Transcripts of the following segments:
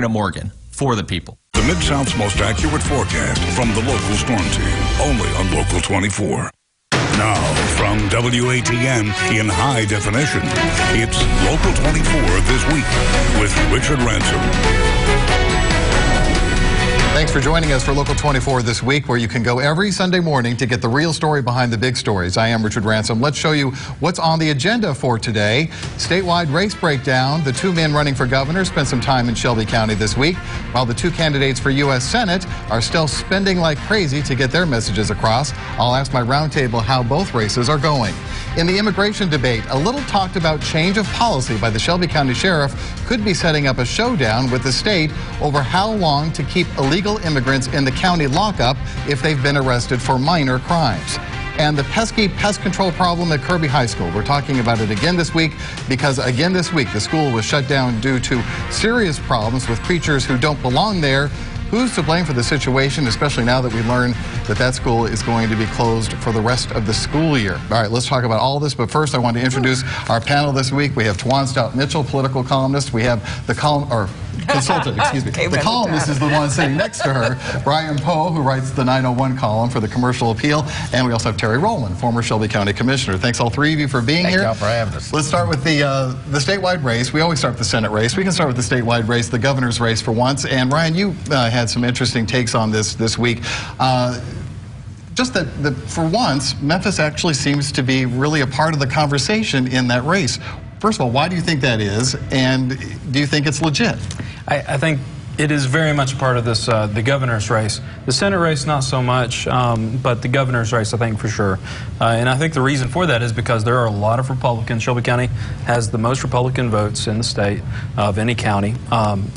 Morgan, for the people. The Mid-South's most accurate forecast from the local storm team, only on Local 24. Now, from WATN in high definition, it's Local 24 This Week with Richard Ransom. Thanks for joining us for Local 24 This Week, where you can go every Sunday morning to get the real story behind the big stories. I am Richard Ransom. Let's show you what's on the agenda for today. Statewide race breakdown. The two men running for governor spent some time in Shelby County this week, while the two candidates for U.S. Senate are still spending like crazy to get their messages across. I'll ask my roundtable how both races are going. In the immigration debate, a little talked about change of policy by the Shelby County Sheriff could be setting up a showdown with the state over how long to keep illegal immigrants in the county lockup if they've been arrested for minor crimes. And the pesky pest control problem at Kirby High School. We're talking about it again this week because again this week the school was shut down due to serious problems with creatures who don't belong there. Who's to blame for the situation, especially now that we learn that that school is going to be closed for the rest of the school year? All right, let's talk about all this, but first I want to introduce our panel this week. We have Tawan Stout-Mitchell, political columnist. We have the consultant, excuse me. The columnist is the one sitting next to her, Brian Poe, who writes the 901 column for the Commercial Appeal, and we also have Terry Rowland, former Shelby County Commissioner. Thanks all three of you for being here. Thank you for having us. Let's start with the statewide race. We always start with the Senate race. We can start with the statewide race, the governor's race for once. And Ryan, you had some interesting takes on this week. Just that for once, Memphis actually seems to be really a part of the conversation in that race. First of all, why do you think that is, and do you think it's legit? I think it is very much part of this, the governor's race. The Senate race, not so much, but the governor's race, I think, for sure. And I think the reason for that is because there are a lot of Republicans. Shelby County has the most Republican votes in the state of any county,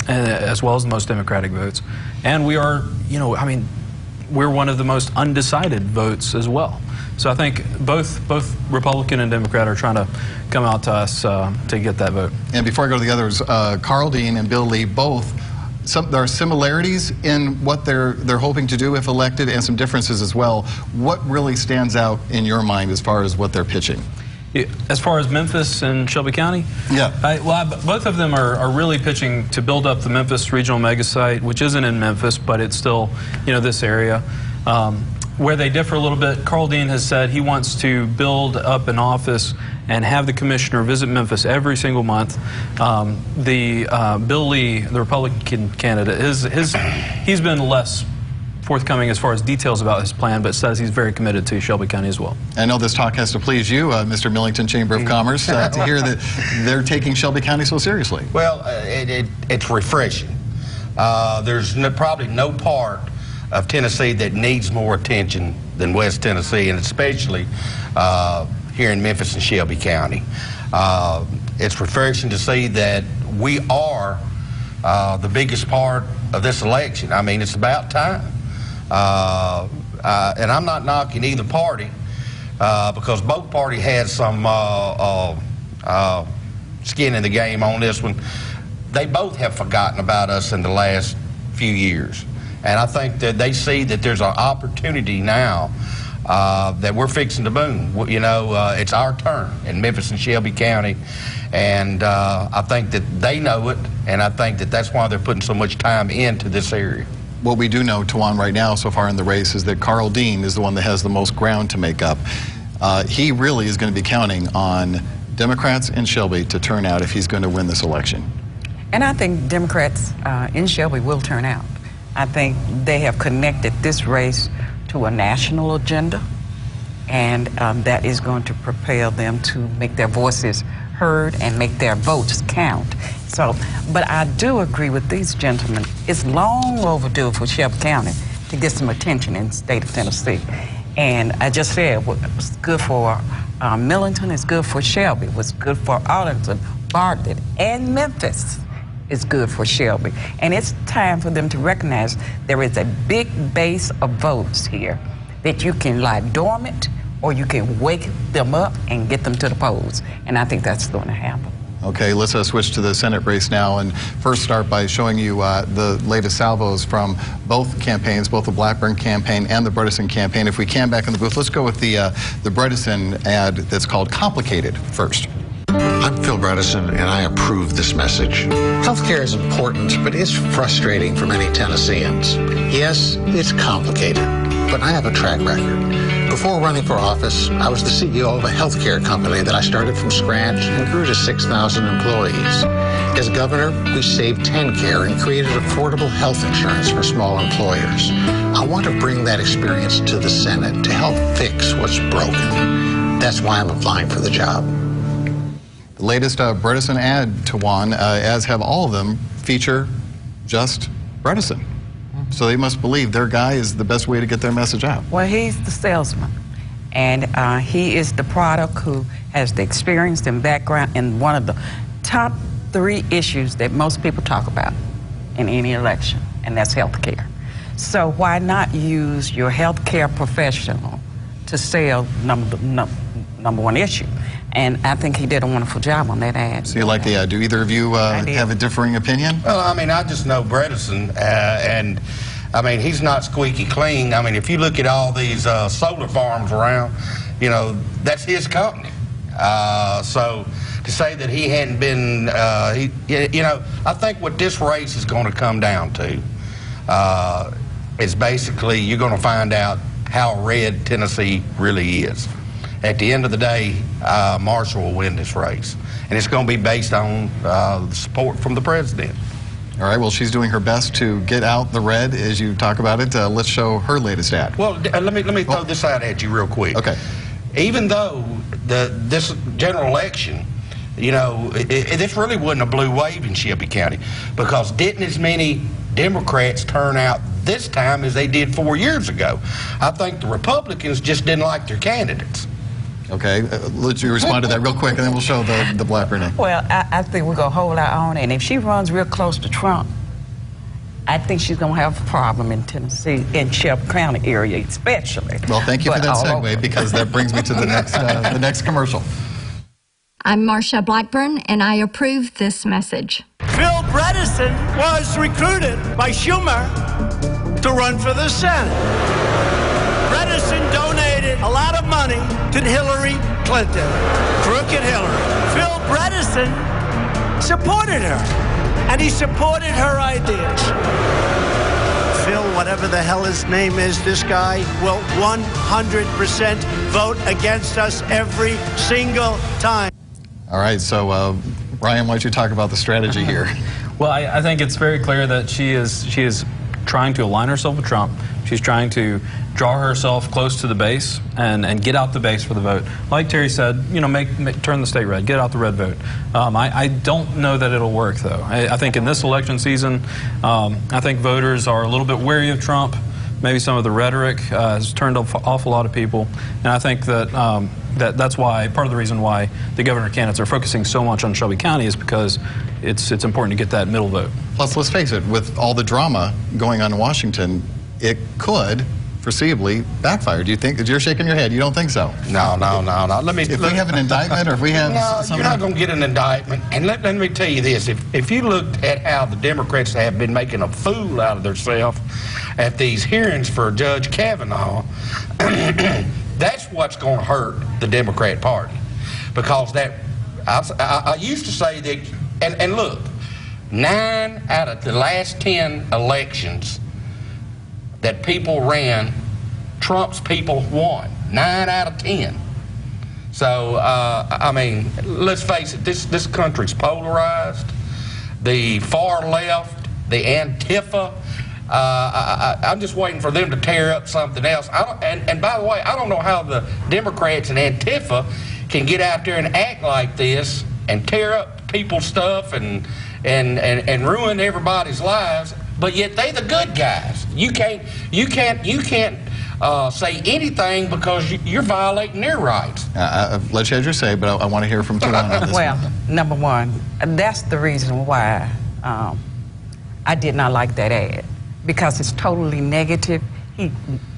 as well as the most Democratic votes. And we are, we're one of the most undecided votes as well. So I think both Republican and Democrat are trying to come out to us to get that vote. And before I go to the others, Carl Dean and Bill Lee both, there are similarities in what they're hoping to do if elected, and some differences as well. What really stands out in your mind as far as what they're pitching? As far as Memphis and Shelby County? Yeah. Both of them are really pitching to build up the Memphis Regional Megasite, which isn't in Memphis, but it's still, this area. Where they differ a little bit, Carl Dean has said he wants to build up an office and have the commissioner visit Memphis every single month. Bill Lee, the Republican candidate, he's been less forthcoming as far as details about his plan, but says he's very committed to Shelby County as well. I know this talk has to please you, Mr. Millington, Chamber of Commerce, to hear that they're taking Shelby County so seriously. Well, it's refreshing. There's probably no part of Tennessee that needs more attention than West Tennessee, and especially here in Memphis and Shelby County. It's refreshing to see that we are the biggest part of this election. I mean, it's about time. And I'm not knocking either party because both parties had some skin in the game on this one. They both have forgotten about us in the last few years. And I think that they see that there's an opportunity now that we're fixing to boom. It's our turn in Memphis and Shelby County. And I think that they know it, and I think that that's why they're putting so much time into this area. What we do know, Tawan, right now so far in the race is that Carl Dean is the one that has the most ground to make up. He really is going to be counting on Democrats in Shelby to turn out if he's going to win this election. And I think Democrats in Shelby will turn out. I think they have connected this race to a national agenda, and that is going to propel them to make their voices heard and make their votes count. But I do agree with these gentlemen. It's long overdue for Shelby County to get some attention in the state of Tennessee. And I just said what's good for Millington is good for Shelby. What's good for Arlington, Bartlett, and Memphis is good for Shelby. And it's time for them to recognize there is a big base of votes here that you can lie dormant or you can wake them up and get them to the polls. And I think that's going to happen. Okay, let's switch to the Senate race now, and first start by showing you the latest salvos from both campaigns, both the Blackburn campaign and the Bredesen campaign. If we can, back in the booth, let's go with the Bredesen ad that's called Complicated first. I'm Phil Bredesen, and I approve this message. Healthcare is important, but it's frustrating for many Tennesseans. Yes, it's complicated, but I have a track record. Before running for office, I was the CEO of a healthcare company that I started from scratch and grew to 6,000 employees. As governor, we saved TennCare and created affordable health insurance for small employers. I want to bring that experience to the Senate to help fix what's broken. That's why I'm applying for the job. The latest Bredesen ad, Tawan, as have all of them, feature just Bredesen. So they must believe their guy is the best way to get their message out. Well, he's the salesman, and he is the product who has the experience and background in one of the top 3 issues that most people talk about in any election, and that's health care. So why not use your health care professional to sell number 1 issue? And I think he did a wonderful job on that ad. So you like the ad. Do either of you have a differing opinion? Well, I mean, I just know Bredesen, and I mean, he's not squeaky clean. I mean, if you look at all these solar farms around, you know, that's his company. So to say that he hadn't been, you know, I think what this race is going to come down to is basically you're going to find out how red Tennessee really is. At the end of the day, Marshall will win this race. And it's going to be based on the support from the president. All right, well, she's doing her best to get out the red as you talk about it. Let's show her latest ad. Well, let me throw this out at you real quick. Okay. Even though this general election, you know, this really wasn't a blue wave in Shelby County, because didn't as many Democrats turn out this time as they did 4 years ago. I think the Republicans just didn't like their candidates. Okay, let you respond to that real quick, and then we'll show the black Renee. Well, I think we're going to hold our own, and if she runs real close to Trump, I think she's going to have a problem in Tennessee, in Shelby County area especially. Well, thank you for that segue, because that brings me to the next commercial. I'm Marsha Blackburn, and I approve this message. Phil Bredesen was recruited by Schumer to run for the Senate. Bredesen donated a lot of money to Hillary Clinton, crooked Hillary. Phil Bredesen supported her, and he supported her ideas. Phil, whatever the hell his name is, this guy will 100% vote against us every single time. All right, so Ryan, why don't you talk about the strategy here? Well, I think it's very clear that she is trying to align herself with Trump. She's trying to draw herself close to the base and get out the base for the vote. Like Terry said, you know, turn the state red, get out the red vote. I don't know that it'll work, though. I think in this election season, I think voters are a little bit wary of Trump. Maybe some of the rhetoric has turned off a lot of people, and I think that that's why, part of the reason why the governor candidates are focusing so much on Shelby County is because it's important to get that middle vote. Plus, let's face it, with all the drama going on in Washington, it could foreseeably backfire. Do you think? You're shaking your head. You don't think so? No. If we have an indictment, or if we have you're not going to get an indictment. And let me tell you this: if you looked at how the Democrats have been making a fool out of themselves at these hearings for Judge Kavanaugh, that's what's going to hurt the Democrat Party, because I used to say that, and look, 9 out of the last 10 elections that people ran, Trump's people won. 9 out of 10. So, I mean, let's face it, this country's polarized. The far left, the Antifa, I'm just waiting for them to tear up something else. And by the way, I don't know how the Democrats and Antifa can get out there and act like this and tear up people's stuff and ruin everybody's lives, but yet they the good guys. You can't say anything because you're violating their rights. Let you have your say, but I want to hear from Tawan on this. Well, number one, that's the reason why I did not like that ad, because it's totally negative.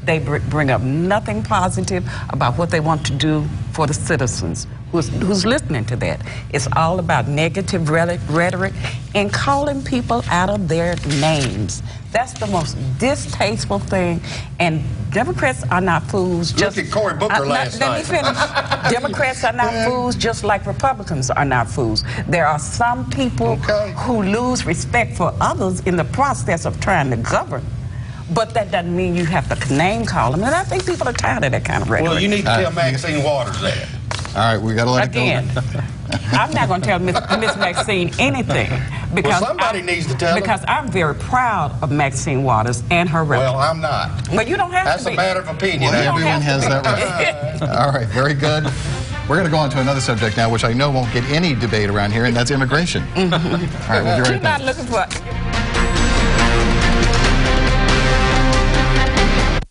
They bring up nothing positive about what they want to do for the citizens who's listening to that. It's all about negative rhetoric and calling people out of their names. That's the most distasteful thing. And Democrats are not fools. Look at Cory Booker last night. Let me finish. Democrats are not fools, just like Republicans are not fools. There are some people who lose respect for others in the process of trying to govern. But that doesn't mean you have to name call them. And I think people are tired of that kind of rhetoric. Well, you need to tell Maxine Waters that. All right, we got to let Again, it go. I'm not going to tell Miss Maxine anything because somebody needs to tell her. Because I'm very proud of Maxine Waters and her record. Well, I'm not. Well, you don't have That's to be. a matter of opinion. Well, everyone has that right. All right, very good. We're going to go on to another subject now, which I know won't get any debate around here, and that's immigration. All right, we'll be right You're back. not looking for...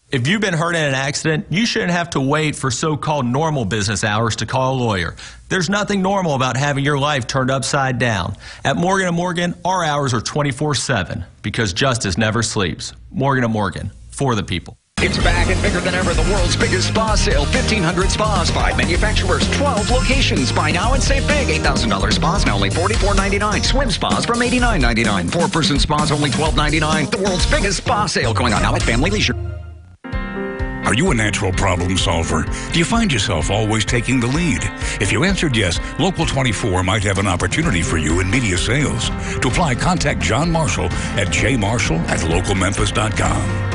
If you've been hurt in an accident, you shouldn't have to wait for so-called normal business hours to call a lawyer. There's nothing normal about having your life turned upside down. At Morgan & Morgan, our hours are 24/7 because justice never sleeps. Morgan & Morgan, for the people. It's back and bigger than ever. The world's biggest spa sale. 1,500 spas, 5 manufacturers, 12 locations. Buy now and save big. $8,000 spas now only $44.99. Swim spas from $89.99. 4-person spas only $12.99. The world's biggest spa sale going on now at Family Leisure. Are you a natural problem solver? Do you find yourself always taking the lead? If you answered yes, Local 24 might have an opportunity for you in media sales. To apply, contact John Marshall at jmarshall@localmemphis.com.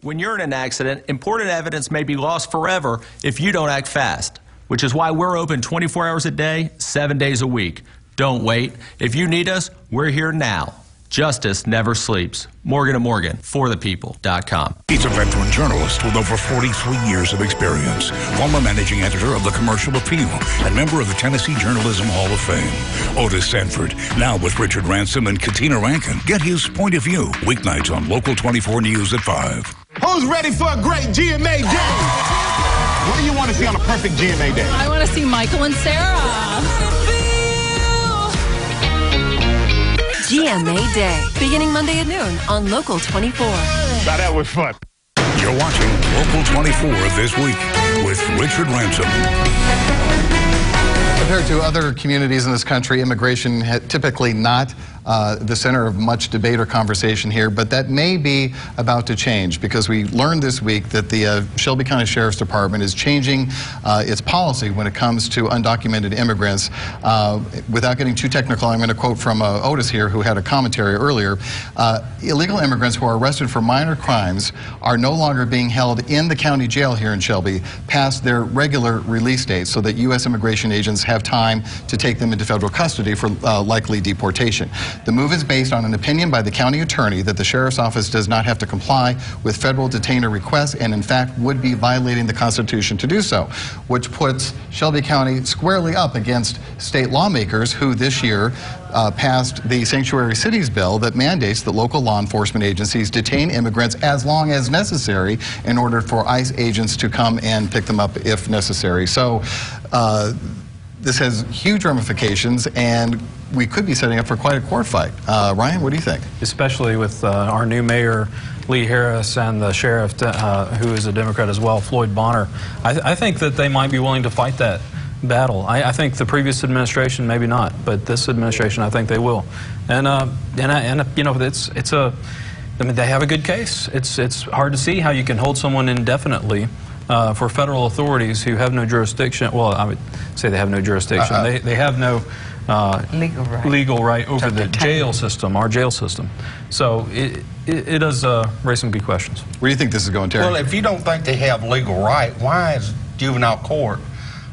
When you're in an accident, important evidence may be lost forever if you don't act fast, which is why we're open 24 hours a day, 7 days a week. Don't wait. If you need us, we're here now. Justice never sleeps. Morgan & Morgan, forthepeople.com. He's a veteran journalist with over 43 years of experience, former managing editor of the Commercial Appeal, and member of the Tennessee Journalism Hall of Fame. Otis Sanford, now with Richard Ransom and Katina Rankin. Get his point of view, weeknights on Local 24 News at 5. Who's ready for a great GMA day? What do you want to see on a perfect GMA day? I want to see Michael and Sarah. GMA Day, beginning Monday at noon on Local 24. Now that was fun. You're watching Local 24 this week with Richard Ransom. Compared to other communities in this country, immigration typically not the center of much debate or conversation here, but that may be about to change because we learned this week that the Shelby County Sheriff's Department is changing its policy when it comes to undocumented immigrants. Without getting too technical, I'm going to quote from Otis here, who had a commentary earlier. Illegal immigrants who are arrested for minor crimes are no longer being held in the county jail here in Shelby past their regular release dates so that U.S. immigration agents have time to take them into federal custody for likely deportation. The move is based on an opinion by the county attorney that the sheriff's office does not have to comply with federal detainer requests and in fact would be violating the Constitution to do so, which puts Shelby County squarely up against state lawmakers who this year passed the Sanctuary Cities bill that mandates that local law enforcement agencies detain immigrants as long as necessary in order for ICE agents to come and pick them up if necessary. So this has huge ramifications, and we could be setting up for quite a court fight. Ryan, what do you think? Especially with our new mayor, Lee Harris, and the sheriff, who is a Democrat as well, Floyd Bonner. I think that they might be willing to fight that battle. I think the previous administration maybe not, but this administration, I think they will. And you know, I mean, they have a good case. It's hard to see how you can hold someone indefinitely for federal authorities who have no jurisdiction. Well, I would say they have no jurisdiction. They have no legal right over the jail system, our jail system. So it does raise some good questions. Where do you think this is going, Terry? Well, if you don't think they have legal right, why is juvenile court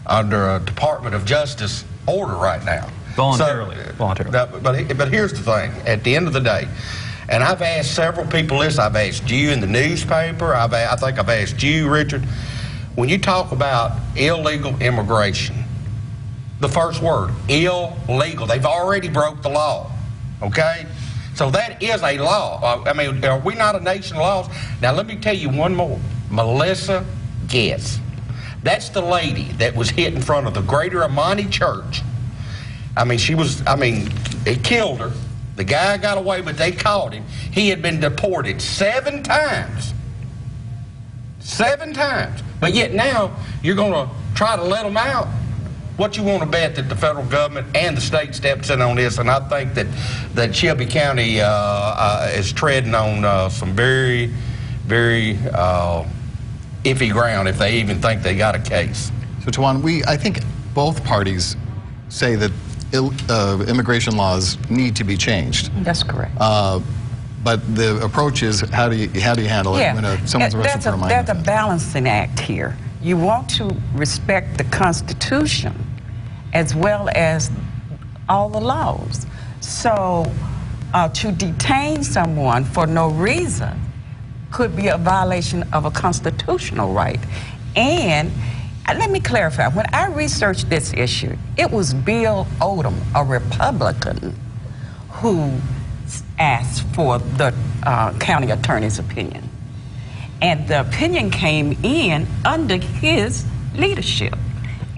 under a Department of Justice order right now? Voluntarily. But here's the thing. At the end of the day, and I've asked several people this. I've asked you in the newspaper. I think I've asked you, Richard. When you talk about illegal immigration, the first word, illegal. They've already broke the law, okay? So that is a law. I mean, are we not a nation of laws? Now, let me tell you one more. Melissa Guess. That's the lady that was hit in front of the Greater Amani Church. I mean, they killed her. The guy got away, but they caught him. He had been deported 7 times. 7 times. But yet now, you're going to try to let them out. What you want to bet that the federal government and the state steps in on this, and I think that Shelby County is treading on some very, very iffy ground if they even think they got a case. So, Tawan, I think both parties say that immigration laws need to be changed. That's correct. But the approach is how do you handle it when someone's arrested for a minor offense? There's a balancing act here. You want to respect the Constitution as well as all the laws. So to detain someone for no reason could be a violation of a constitutional right. And let me clarify, when I researched this issue, it was Bill Odom, a Republican, who asked for the county attorney's opinion. And the opinion came in under his leadership.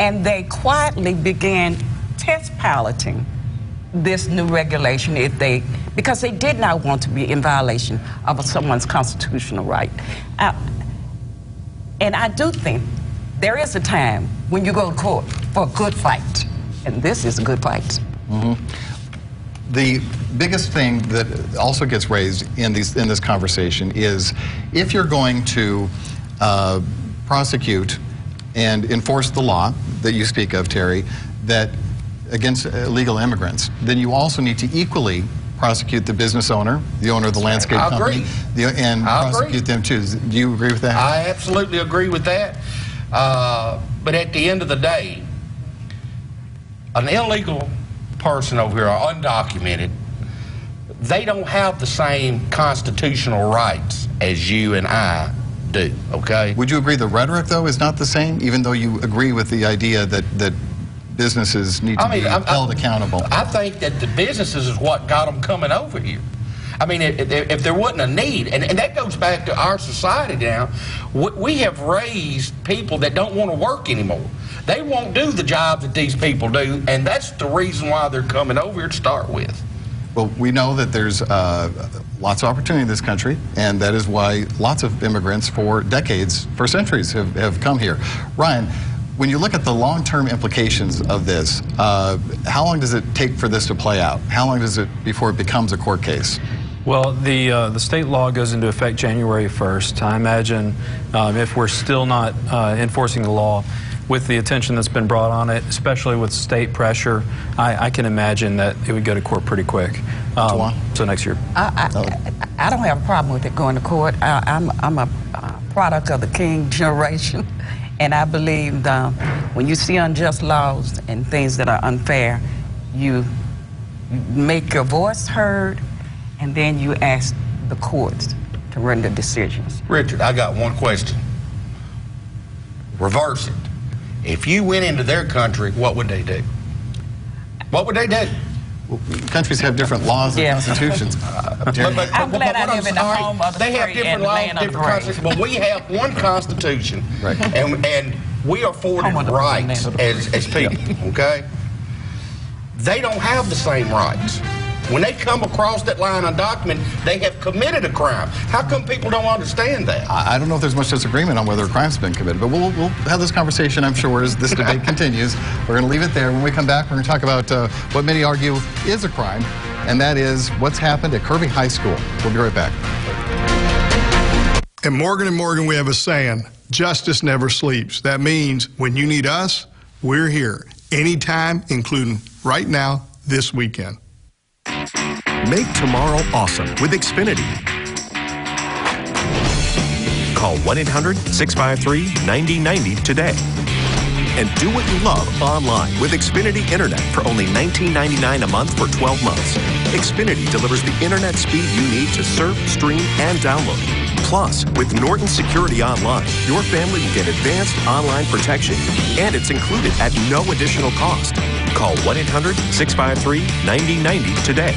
And they quietly began test piloting this new regulation because they did not want to be in violation of someone's constitutional right. And I do think there is a time when you go to court for a good fight. And this is a good fight. Mm-hmm. The biggest thing that also gets raised in this conversation is if you're going to prosecute and enforce the law that you speak of, Terry, that against illegal immigrants, then you also need to equally prosecute the business owner, the owner of the landscape company, and prosecute them too. Do you agree with that? I absolutely agree with that. But at the end of the day, an illegal person over here, undocumented, they don't have the same constitutional rights as you and I do, okay? Would you agree the rhetoric, though, is not the same, even though you agree with the idea that businesses need to be held accountable? I think that the businesses is what got them coming over here. I mean, if there wasn't a need, and that goes back to our society now, we have raised people that don't want to work anymore. They won't do the jobs that these people do, and that's the reason why they're coming over here to start with. Well, we know that there's lots of opportunity in this country, and that is why lots of immigrants for decades, for centuries, have come here. Ryan, when you look at the long-term implications of this, how long does it take for this to play out? How long does it before it becomes a court case? Well, the state law goes into effect January 1st. I imagine if we're still not enforcing the law, with the attention that's been brought on it, especially with state pressure, I can imagine that it would go to court pretty quick. So next year. I don't have a problem with it going to court. I'm a product of the King generation, and I believe when you see unjust laws and things that are unfair, you make your voice heard, and then you ask the courts to render decisions. Richard, I got one question. Reverse it. If you went into their country, what would they do? What would they do? Well, countries have different laws and constitutions. I'm glad I live in the home of the free have different and laws, land of the different constitutions, but we have one constitution, right. and we are afforded rights as people, okay? They don't have the same rights. When they come across that line undocumented, they have committed a crime. How come people don't understand that? I don't know if there's much disagreement on whether a crime's been committed, but we'll have this conversation, I'm sure, as this debate continues. We're going to leave it there. When we come back, we're going to talk about what many argue is a crime, and that is what's happened at Kirby High School. We'll be right back. At Morgan & Morgan, we have a saying, justice never sleeps. That means when you need us, we're here. Anytime, including right now, this weekend. Make tomorrow awesome with Xfinity. Call 1-800-653-9090 today. And do what you love online with Xfinity Internet for only $19.99 a month for 12 months. Xfinity delivers the internet speed you need to surf, stream, and download. Plus, with Norton Security Online, your family will get advanced online protection, and it's included at no additional cost. Call 1-800-653-9090 today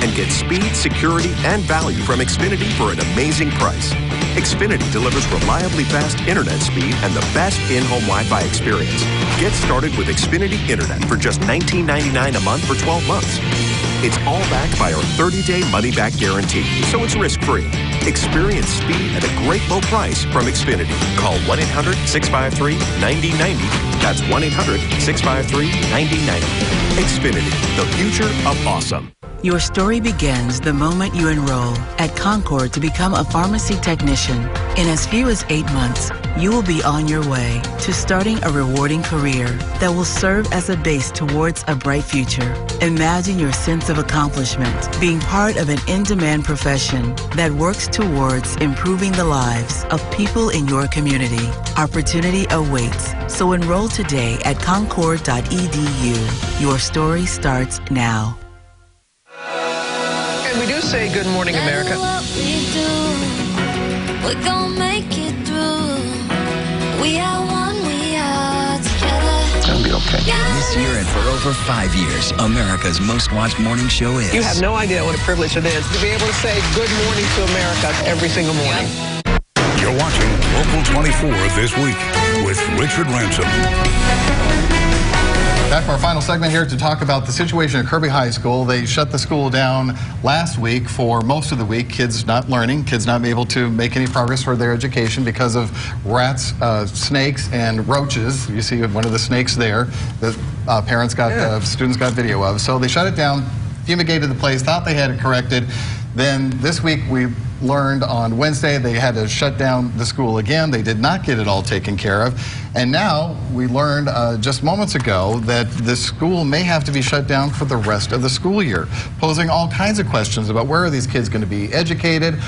and get speed, security, and value from Xfinity for an amazing price. Xfinity delivers reliably fast internet speed and the best in-home Wi-Fi experience. Get started with Xfinity Internet for just $19.99 a month for 12 months. It's all backed by our 30-day money-back guarantee, so it's risk-free. Experience speed at a great low price from Xfinity. Call 1-800-653-9090. That's 1-800-653-9090. Xfinity, the future of awesome. Your story begins the moment you enroll at Concord to become a pharmacy technician. In as few as 8 months, you will be on your way to starting a rewarding career that will serve as a base towards a bright future. Imagine your sense of accomplishment being part of an in-demand profession that works towards improving the lives of people in your community. Opportunity awaits, so enroll today at concord.edu. Your story starts now. And we do say good morning, America. We're gonna make it through. We are one, we are together. It's gonna be okay. This year and for over 5 years, America's most watched morning show is. You have no idea what a privilege it is to be able to say good morning to America every single morning. You're watching Local 24 This Week with Richard Ransom. Back for our final segment here to talk about the situation at Kirby High School. They shut the school down last week for most of the week. Kids not learning, kids not able to make any progress for their education because of rats, snakes, and roaches. You see one of the snakes there that students got video of. So they shut it down, fumigated the place, thought they had it corrected. Then this week we learned on Wednesday they had to shut down the school again. They did not get it all taken care of. And now we learned just moments ago that the school may have to be shut down for the rest of the school year, posing all kinds of questions about where are these kids going to be educated.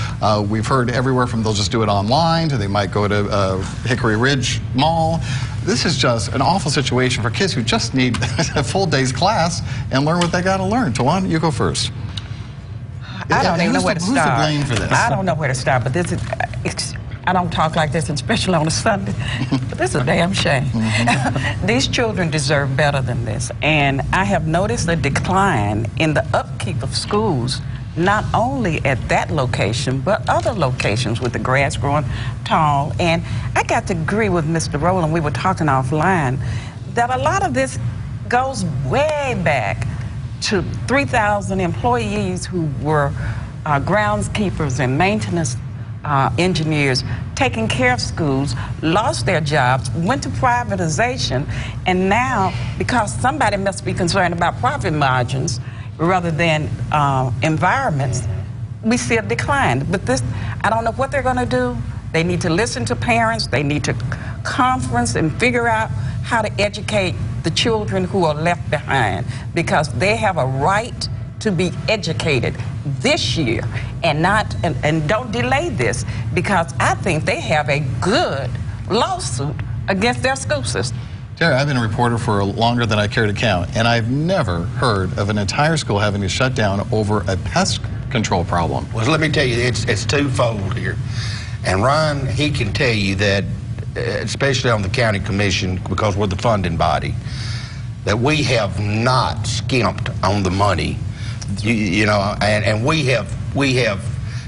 We've heard everywhere from they'll just do it online to they might go to Hickory Ridge Mall. This is just an awful situation for kids who just need a full day's class and learn what they got to learn. Tawan, you go first. I don't even know where to start. Who's to blame for this? I don't know where to start, but this is, I don't talk like this, especially on a Sunday, but this is a damn shame. These children deserve better than this, and I have noticed a decline in the upkeep of schools, not only at that location, but other locations with the grass growing tall. And I got to agree with Mr. Rowland, we were talking offline, that a lot of this goes way back to 3,000 employees who were groundskeepers and maintenance engineers taking care of schools, lost their jobs, went to privatization, and now, because somebody must be concerned about profit margins rather than environments, we see a decline. But this, I don't know what they're going to do. They need to listen to parents. They need to conference and figure out how to educate the children who are left behind, because they have a right to be educated this year and don't delay this, because I think they have a good lawsuit against their school system. Terry, I've been a reporter for longer than I care to count, and I've never heard of an entire school having to shut down over a pest control problem. Well, let me tell you, it's twofold here. And Ryan, he can tell you that, especially on the county commission, because we're the funding body, that we have not skimped on the money, you know, and we have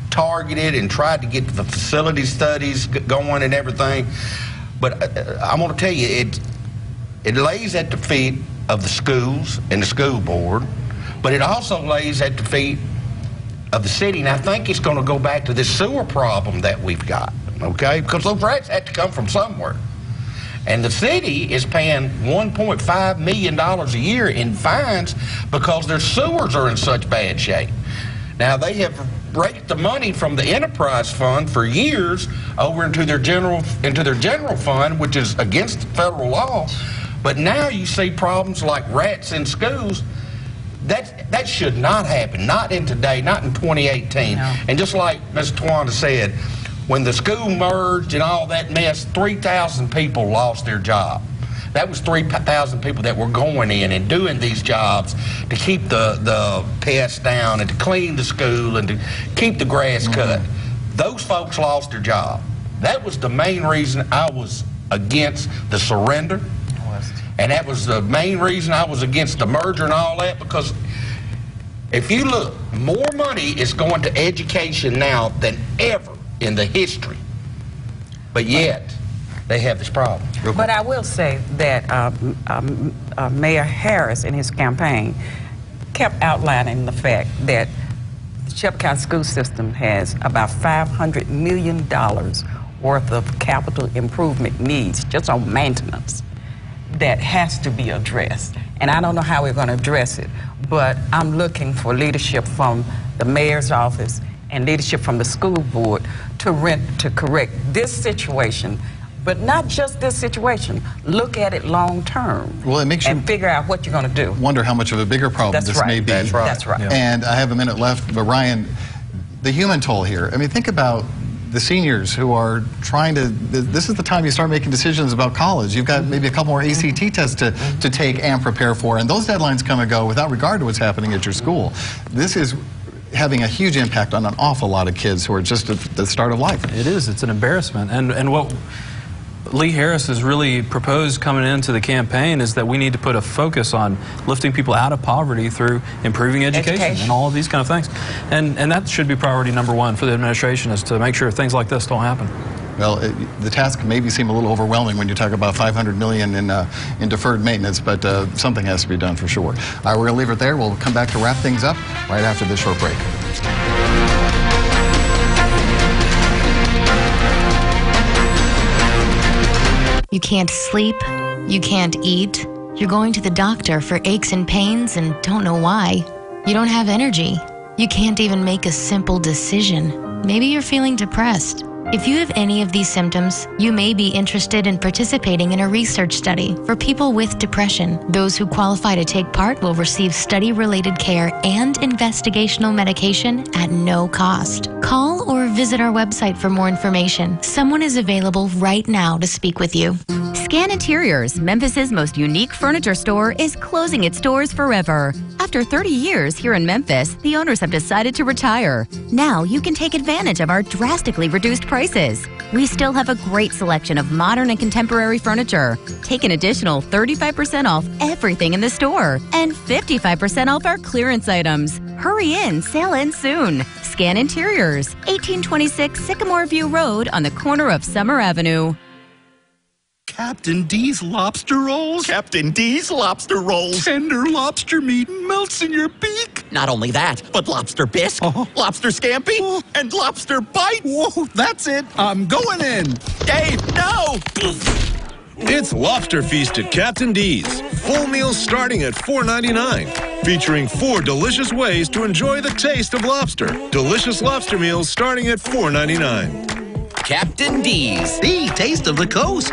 targeted and tried to get the facility studies going and everything. But I'm going to tell you, it lays at the feet of the schools and the school board, but it also lays at the feet of the city. And I think it's going to go back to this sewer problem that we've got, okay? Because those rats had to come from somewhere. And the city is paying $1.5 million a year in fines because their sewers are in such bad shape. Now, they have raked the money from the enterprise fund for years over into their general fund, which is against federal law. But now you see problems like rats in schools. That should not happen, not in today, not in 2018. No. And just like Ms. Tawanda said, when the school merged and all that mess, 3,000 people lost their job. That was 3,000 people that were going in and doing these jobs to keep the pests down and to clean the school and to keep the grass cut. those folks lost their job. That was the main reason I was against the surrender. And that was the main reason I was against the merger and all that, because if you look, more money is going to education now than ever in the history. But yet, they have this problem. But I will say that Mayor Harris in his campaign kept outlining the fact that the Shelby County school system has about $500 million worth of capital improvement needs just on maintenance that has to be addressed. And I don't know how we're going to address it, but I'm looking for leadership from the mayor's office and leadership from the school board to correct this situation, but not just this situation. Look at it long term. Well, it makes you figure out what you're going to do. Wonder how much of a bigger problem this may be. That's right. That's right. Yeah. And I have a minute left, but Ryan, the human toll here. I mean, think about the seniors who are trying to, this is the time you start making decisions about college. You've got maybe a couple more ACT tests to take and prepare for, and those deadlines come and go without regard to what's happening at your school. This is having a huge impact on an awful lot of kids who are just at the start of life. It is. It's an embarrassment. And what Lee Harris has really proposed coming into the campaign is that we need to put a focus on lifting people out of poverty through improving education and all of these kind of things. And that should be priority number one for the administration, is to make sure things like this don't happen. Well, the task maybe seem a little overwhelming when you talk about $500 million in deferred maintenance, but something has to be done for sure. All right, we're going to leave it there. We'll come back to wrap things up right after this short break. You can't sleep, you can't eat, you're going to the doctor for aches and pains and don't know why. You don't have energy. You can't even make a simple decision. Maybe you're feeling depressed. If you have any of these symptoms, you may be interested in participating in a research study for people with depression. Those who qualify to take part will receive study-related care and investigational medication at no cost. Call or visit our website for more information. Someone is available right now to speak with you. Scan Interiors, Memphis's most unique furniture store, is closing its doors forever. After 30 years here in Memphis, the owners have decided to retire. Now you can take advantage of our drastically reduced prices. We still have a great selection of modern and contemporary furniture. Take an additional 35% off everything in the store and 55% off our clearance items. Hurry in, sale ends soon. Scan Interiors, 1826 Sycamore View Road on the corner of Summer Avenue. Captain D's Lobster Rolls. Captain D's Lobster Rolls. Tender lobster meat melts in your beak. Not only that, but lobster bisque, lobster scampi, and lobster bites. Whoa, that's it. I'm going in. Dave, no! It's Lobster Feast at Captain D's. Full meals starting at $4.99. Featuring 4 delicious ways to enjoy the taste of lobster. Delicious lobster meals starting at $4.99. Captain D's. The taste of the coast.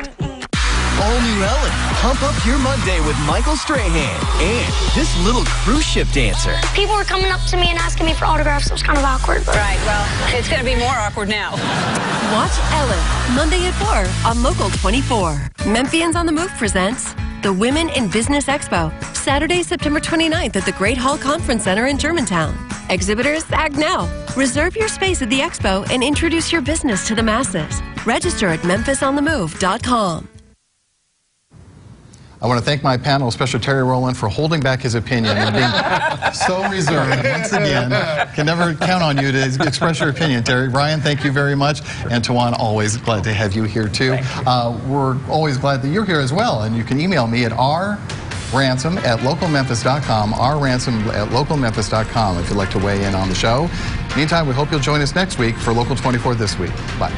All new Ellen. Pump up your Monday with Michael Strahan and this little cruise ship dancer. People were coming up to me and asking me for autographs. It was kind of awkward. But... Right, well, it's going to be more awkward now. Watch Ellen, Monday at 4 on Local 24. Memphians on the Move presents the Women in Business Expo, Saturday, September 29th at the Great Hall Conference Center in Germantown. Exhibitors, act now. Reserve your space at the expo and introduce your business to the masses. Register at memphisonthemove.com. I want to thank my panel, especially Terry Rowland, for holding back his opinion and being so reserved. Once again, can never count on you to express your opinion, Terry. Ryan, thank you very much. And Tawan, always glad to have you here, too. We're always glad that you're here as well. And you can email me at rransom@localmemphis.com, rransom@localmemphis.com if you'd like to weigh in on the show. Meantime, we hope you'll join us next week for Local 24 This Week. Bye.